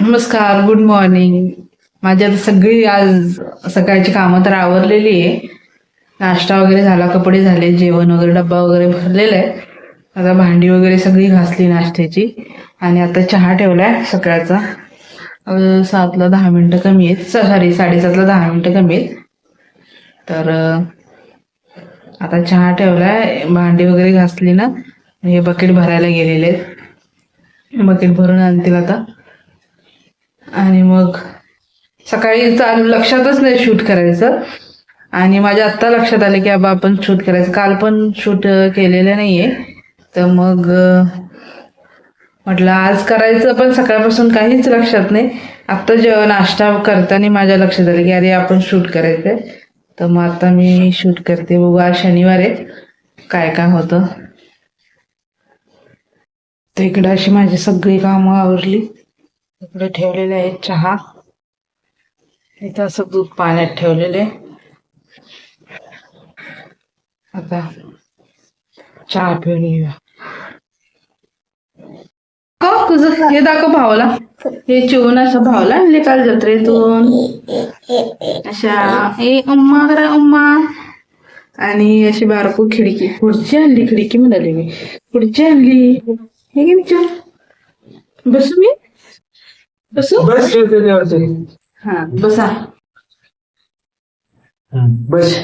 नमस्कार, good morning. माझी आता सगळी आज सकाळची कामं तर आवरलेली आहे. नाश्ता वगैरे झाला, कपडे झाले, जेवण वगैरे, डब्बा वगैरे भरलेला आहे. आता भांडी वगैरे सगळी घासली नाश्त्याची आणि आता चहा ठेवलाय सकाळचा. 7ला 10 मिनिटं कमी आहेत, सॉरी 7:30ला 10 मिनिटं कमी आहेत. तर आता चहा ठेवलाय, भांडी वगैरे घासली ना, हे बकेट भरायला गेलेले आहेत. बकेट भरून आणतील आता. आणि मग सकाळी लक्षातच नाही शूट करायचं, आणि माझ्या आत्ता लक्षात आलं की बाबा आपण शूट करायचं. काल पण शूट केलेलं नाहीये, तर मग म्हटलं आज करायचं, पण सकाळपासून काहीच लक्षात नाही. आत्ता जेव्हा नाश्ता करताना माझ्या लक्षात आलं की अरे आपण शूट करायचंय. तर मग आता मी शूट करते. बघू, आज शनिवार आहे, काय काय होतं. तर इकडे अशी माझी सगळी कामं आवरली. इकडे ठेवलेले आहे चहा, इथं असं दूध पाण्यात ठेवलेले. आता चहा पिऊन येऊया. तुझं हे दाखव भावाला. हे चिवून असं भावाला आणले काल जत्रेतून. अशा ए उम्मा करा उम्मा. आणि अशी बारकू खिडकी, खुर्ची आणली, खिडकी म्हणाली मी, खुर्ची आणली. हे घे चिव. बसू मी, बसू. हा बसा. बस.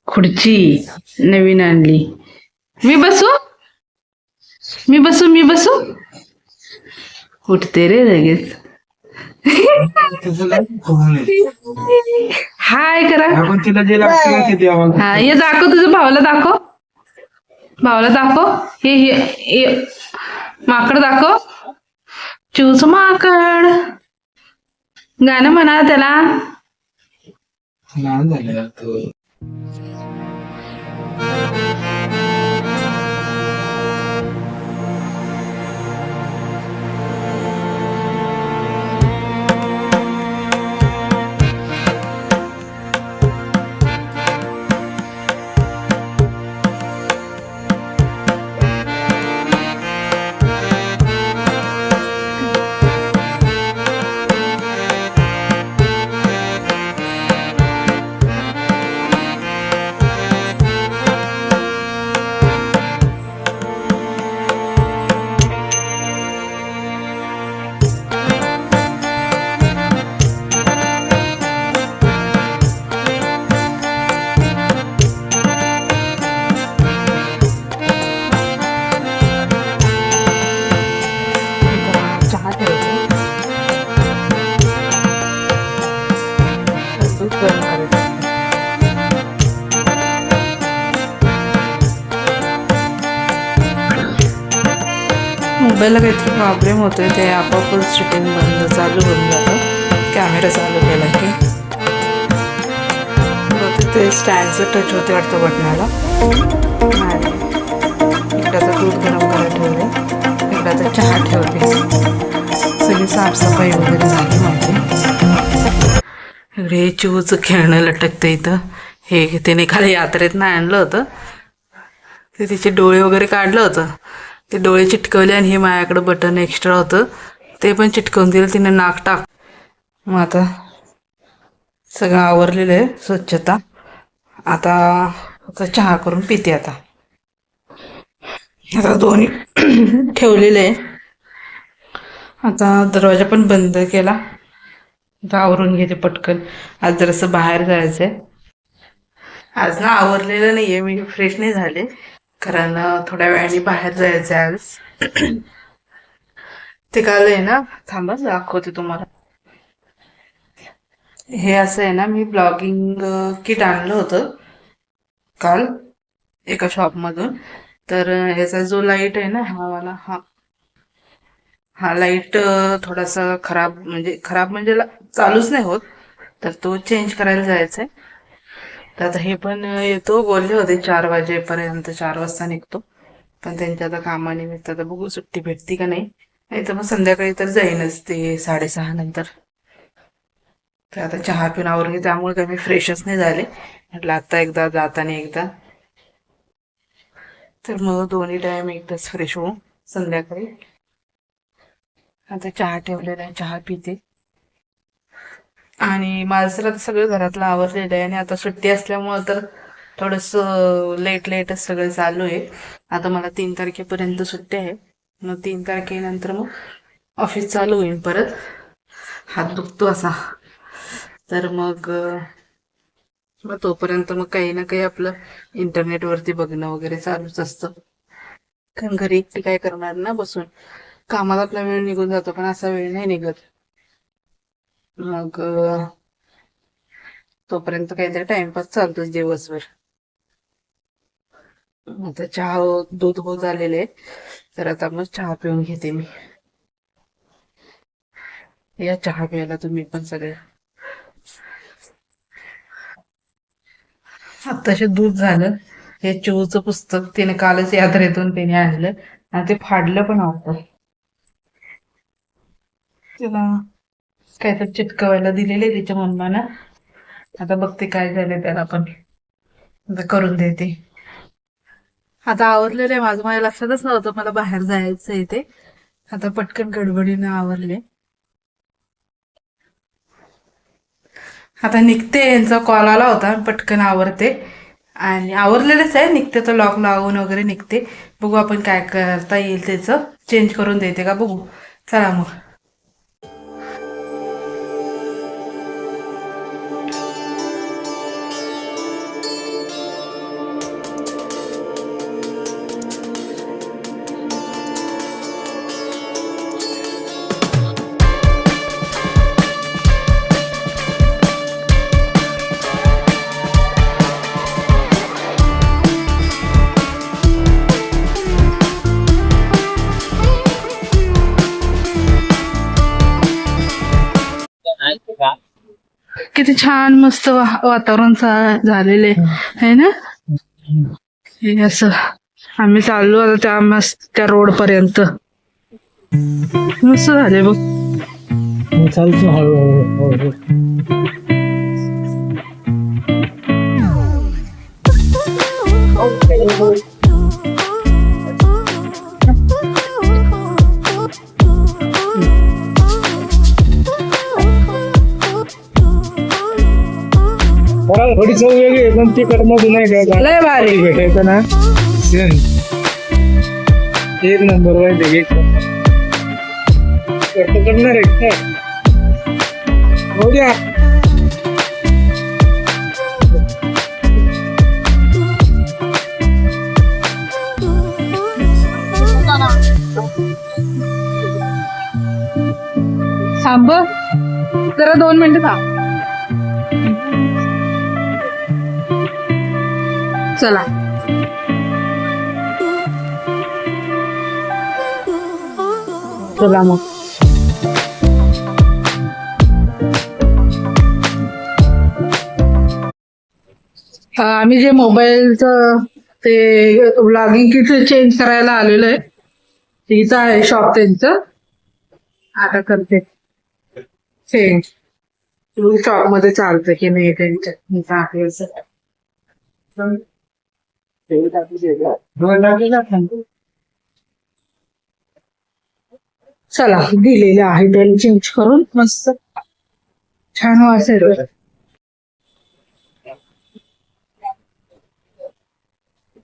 खुर्ची नवीन आणली. मी बसू, मी बसू, मी बसू. उठते रे लगेच. हाय करा. हा हे दाखव, तुझं भावाला दाखव, भावाला दाखव. हे माकड दाखव, चिवच माकड. गाणं म्हणा त्याला. मोबाईलला काहीतरी प्रॉब्लेम होतोय, ते आपोआपच शूटिंग बंद चालू होऊन जातं कॅमेरा चालू केला की. ते स्टँडचं टच होते वाटतं बटनाला. इकडे आता दूध गरम करायला ठेवले, इकडे आता चहा ठेवते. सगळी साफसफाई वगैरे झाली माझी. इकडे चिवचं खेळणं लटकतं इथं. हे त्याने खाली यात्रेतनं आणलं होतं, ते तिचे डोळे वगैरे काढलं होतं, ते डोळे चिटकवले. आणि हे माझ्याकडं बटन एक्स्ट्रा होतं, ते पण चिटकवून दिलं तिने, नाक टाक. मग आता सगळं आवरलेलं आहे, स्वच्छता. आता चहा करून पिते. आता दोन्ही ठेवलेले आहे. आता दरवाजा पण बंद केला. आता आवरून घेते पटकन. आज जरासं बाहेर जायचंय. आज ना आवरलेलं नाहीये, मी फ्रेश नाही झाले, कारण थोड्या वेळाने बाहेर जायचं आहे आज. ते काल आहे ना, थांबा दाखवते तुम्हाला. हे असं आहे ना, मी ब्लॉगिंग किट आणलं होतं काल एका शॉपमधून. तर ह्याचा जो लाईट आहे ना, हा वाला, हा लाईट थोडासा खराब म्हणजे चालूच नाही होत, तर तो चेंज करायला जायचा आहे. तर आता हे पण येतो बोलले होते 4 वाजेपर्यंत, 4 वाजता निघतो. पण त्यांच्या आता कामानिमित्त आता बघू सुट्टी भेटती का नाही. नाही तर मग संध्याकाळी तर जाईनच ते 6:30 नंतर. तर आता चहा पिऊन आवरून, त्यामुळे काही मी फ्रेशच नाही झाले. म्हटलं आता एकदा जाताना एकदा, तर मग दोन्ही टाइम एकदाच फ्रेश होऊ संध्याकाळी. आता चहा ठेवलेला आहे, चहा पिते. आणि माझं तर आता सगळं घरातलं आवरलेलं आहे आणि आता सुट्टी असल्यामुळं तर थोडस लेट लेटच सगळं चालू आहे. आता मला 3 तारखेपर्यंत सुट्टी आहे. मग 3 तारखेनंतर मग ऑफिस चालू होईल परत. हात दुखतो असा. तर मग तोपर्यंत मग काही ना काही आपलं इंटरनेटवरती बघणं वगैरे चालूच असतं. कारण घरी एकटी काय करणार ना बसून. कामात आपला वेळ निघून जातो पण असा वेळ नाही निघत. मग तोपर्यंत काहीतरी टाइमपास चालतोच दिवसभर. आता चहा दूध होत आलेले तर आता मग चहा पिऊन घेते मी. या चहा प्यायला तुम्ही पण सगळे. आत्ताशे दूध झालं. हे चिऊचं पुस्तक तिने कालच यात्रेतून तिने आणलं आणि ते फाडलं पण होतं. तिला काहीतरी चिटकवायला दिलेले तिच्या मम्मानं. आता बघते काय झालं त्याला पण. आता करून देते. आता आवरलेलं आहे माझं, माझ्या लक्षातच नव्हतं मला बाहेर जायचं आहे ते. आता पटकन गडबडीनं आवरले. आता निघते, यांचा कॉल आला होता, पटकन आवरते आणि आवरलेलंच आहे. निघते तर लॉक लावून वगैरे निघते. बघू आपण काय करता येईल त्याचं. चेंज करून देते का बघू. चला मग. किती छान मस्त वातावरण झालेले आहे ना. हे असं आम्ही चाललो आता त्या मस्त त्या रोड पर्यंत. मस्त झाले बघ. चालतो हळूहळू. थोडी चव वेगळी आहे पण ती कर्मधून नाही का लय भारी भेटायचं ना. एक नंबर माहिती करणार आहे काय हो द्या. थांब जरा 2 मिनिटं थांब. चला चला मग. आम्ही जे मोबाईलचं ते ब्लॉगिंग किट चेंज करायला आलेलो आहे. इथं आहे शॉप त्यांचं. आता करते चेंज. शॉप मध्ये चालतं की नाही त्यांच्या. चला दिलेले आहे त्याला चेंज करून मस्त छान वासेल.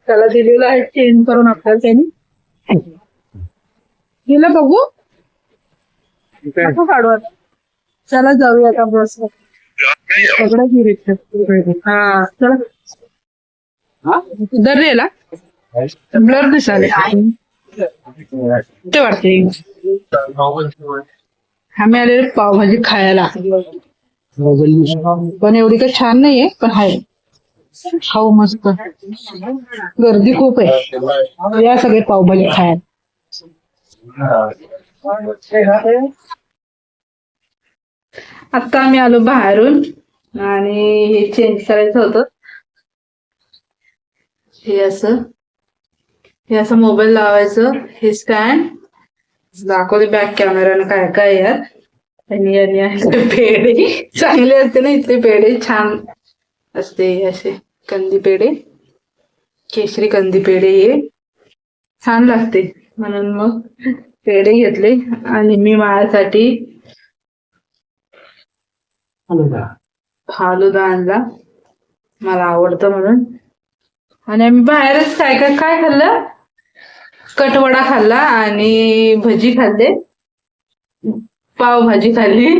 त्याला दिलेलं आहे चेंज करून आपल्याला त्यांनी दिलं. बघू काढू आता. चला जाऊया आता बस. सगळं गिरीत हा चला दर्रेला ब्लर दिसाले ते वाटते. आम्ही आलेले पावभाजी खायला पण एवढी काही छान नाहीये पण आहे. खाऊ मस्त. गर्दी खूप आहे. या सगळे पावभाजी खायला. आता आम्ही आलो बाहेरून आणि हे चेंज करायचं होतं. हे असं मोबाईल लावायचं. हे स्टँड दाखवते बॅक कॅमेरानं काय काय यार. आणि पेढे चांगले असते ना इथले पेढे छान असते. असे कंदी पेढे केशरी कंदी पेढे हे छान लागते म्हणून मग पेढे घेतले आणि मी माझ्यासाठी फालुदा आणला, मला आवडतं म्हणून. आणि आम्ही बाहेरच काय काय काय खाल्लं, कटवडा खाल्ला आणि भजी खाल्ले, पावभाजी खाल्ली.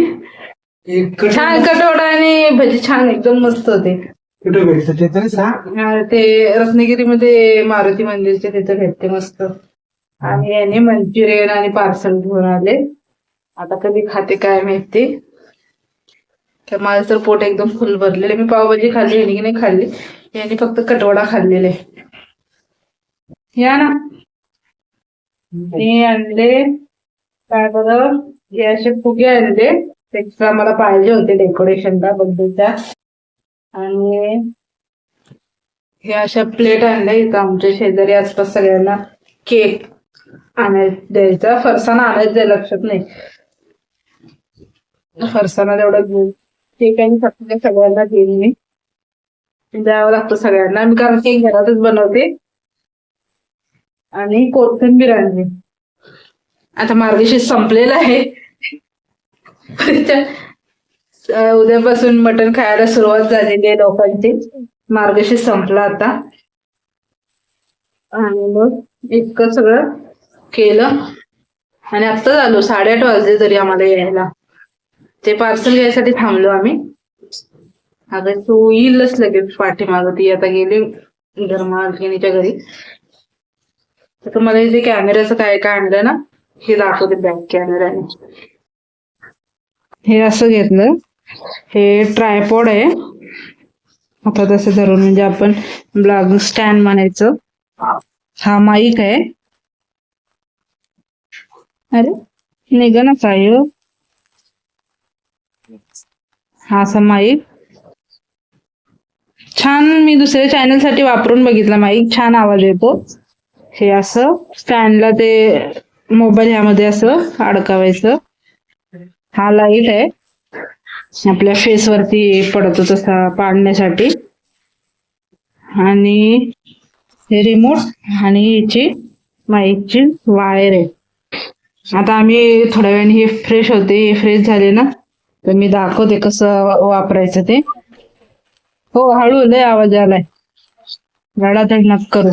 छान कटवडा आणि भजी छान एकदम मस्त होते. कुठे भेटतं ते तरी सांग. ते रत्नागिरीमध्ये मारुती मंदिरचे तिथे भेटते मस्त. आणि याने मंचुरियन आणि पार्सल घेऊन आले, आता कधी खाते काय माहिती. तर माझं तर पोट एकदम फुल भरलेलं. मी पावभाजी खाल्ली, यांनी नाही खाल्ली, यांनी फक्त कटवडा खाल्लेले. या ना, मी आणले काय बरं, हे असे फुगे आणले, एक्स्ट्रा मला पाहिजे होते डेकोरेशनला बर्थडेच्या. आणि हे अशा प्लेट आणल्या. इथं आमच्या शेजारी आसपास सगळ्यांना केक द्यायचा, फरसाणा आणायचं लक्षात नाही, फरसाणा तेवढं केक आणि फक्त सगळ्यांना देईन मी, द्यावं लागतं सगळ्यांना मी, कारण केक घरातच बनवते. आणि कोथिंबीर आणली. आता मार्गशीर्ष संपलेला आहे, उद्यापासून मटण खायला सुरुवात झालेली आहे लोकांची. मार्गशीर्ष संपला आता. आणि मग इतकं सगळं केलं आणि आत्ताच आलो, 8:30 वाजले तरी आम्हाला यायला. ते पार्सल घ्यायसाठी थांबलो आम्ही. अगं तू येईलच लगेच पाठीमागं, ती आता गेली घरमालकिनीच्या घरी. तर तुम्हाला इथे कॅमेऱ्याचं काय काय आणलं ना, हे दाखवते बॅक कॅमेराने. हे असं घेतलं, हे ट्रायपॉड आहे, आता तसं धरून म्हणजे आपण ब्लॉगिंग स्टँड म्हणायचं. हा माईक आहे. अरे निघ ना काय हो. हा असा माईक छान, मी दुसऱ्या चॅनल साठी वापरून बघितला माईक, छान आवाज येतो. हे असं स्टँडला ते मोबाईल ह्यामध्ये असं अडकवायचं. हा लाईट आहे, आपल्या फेस वरती पडतो तसा पाडण्यासाठी. आणि हे रिमोट आणि याची माईकची वायर आहे. आता आम्ही थोड्या वेळाने हे फ्रेश होते, हे फ्रेश झाले ना तर मी दाखवते कसं वापरायचं ते. हो हळू, लय आवाज आलाय, रडाधड नक करू.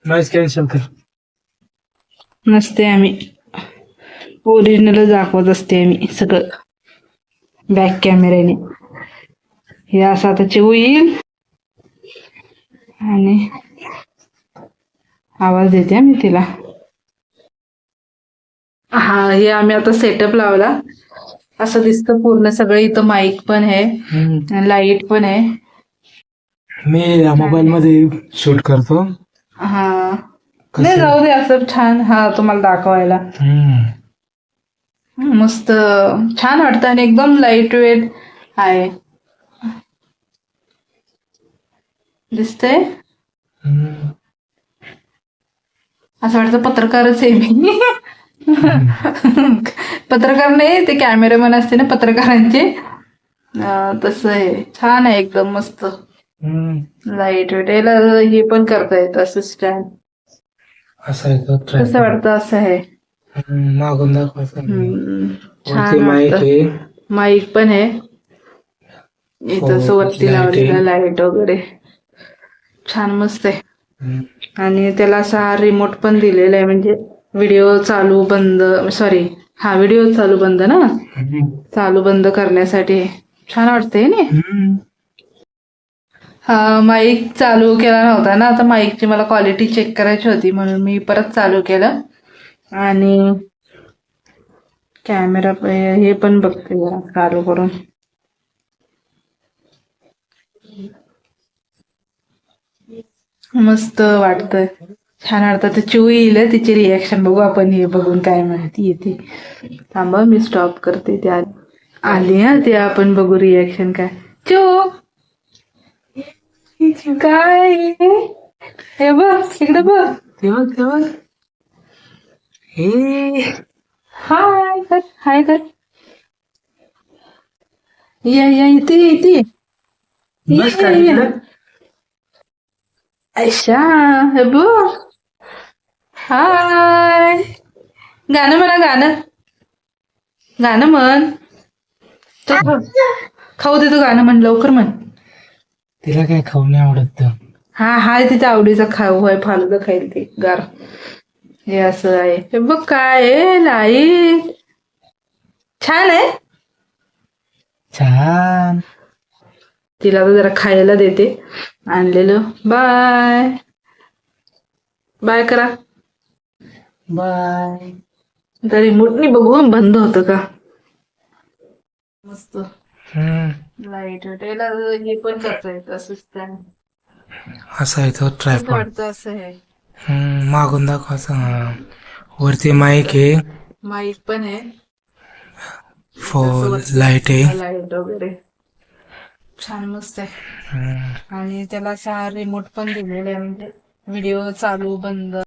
नॉइस कॅन्सल कर. नसते, आम्ही ओरिजिनल दाखवत असते आम्ही सगळं बॅक कॅमेऱ्याने. हे असं आता चिवू येईल आणि आवाज देते मी तिला. हा, हे आम्ही आता सेटअप लावला, असं दिसतं पूर्ण सगळं. इथं माईक पण आहे, लाईट पण आहे. मी मोबाईल मध्ये शूट करतो. हा नाही, जाऊ दे असं छान. हा तुम्हाला दाखवायला मस्त छान वाटतं आणि एकदम लाईट वेट आहे, दिसतंय. असं वाटतं पत्रकारच आहे मी. पत्रकार नाही, ते कॅमेरामॅन असते ना पत्रकारांचे, तसं आहे. छान आहे एकदम मस्त, लाईट वेट. याला हे पण करता येतं असं स्टँड, कसं वाटतं असं आहे. मागून दाखवायचं. छान वाटतं. माईक पण आहे इथं वरती लावलेला, लाईट वगैरे छान मस्त आहे. आणि त्याला असा रिमोट पण दिलेला आहे, म्हणजे व्हिडिओ चालू बंद, सॉरी हा व्हिडिओ चालू बंद ना, चालू बंद करण्यासाठी. छान वाटतंय ना. हा माईक चालू केला नव्हता ना, आता माईकची मला क्वालिटी चेक करायची होती म्हणून मी परत चालू केलं. आणि कॅमेरा हे पण बघते जरा चालू करून. मस्त वाटतंय, छान वाटतं. तर चिऊ येईल, तिची रिॲक्शन बघू आपण, हे बघून काय माहिती येते. थांबा मी स्टॉप करते, ते आली हा, ते आपण बघू रिॲक्शन काय. चिऊ काय हे बघ, इकडे बघ, हे बघ, हे बघ. हे हाय कर, हाय कर. या या, इथे इथे. अच्छा हे बघ, हाय. गाणं म्हणा, गाणं म्हण. चल, खाऊ दे तू, गाणं म्हण लवकर म्हण. तिला काय खाऊ नाही आवडत. हा हाय तिच्या आवडीचा खाऊ आहे, फालुदा खाईल ती गार. हे असं आहे. हे बघ काय आहे, लाईट छान आहे. छान. तिला तर जरा खायला देते आणलेलं. बाय बाय करा. बाय. तरी रिमोटनी बघून बंद होतं का. मस्त लाईट त्याला हे पण करता येतं असं. असा आहे तो ट्रायपॉड. वाटतं असं आहे. मागून दाखवायचं. हा. वरती माईक आहे, माईक पण आहे, फॉल लाईट आहे. लाईट वगैरे छान मस्त आहे. आणि त्याला असा रिमोट पण दिलेला आहे, म्हणजे व्हिडिओ चालू बंद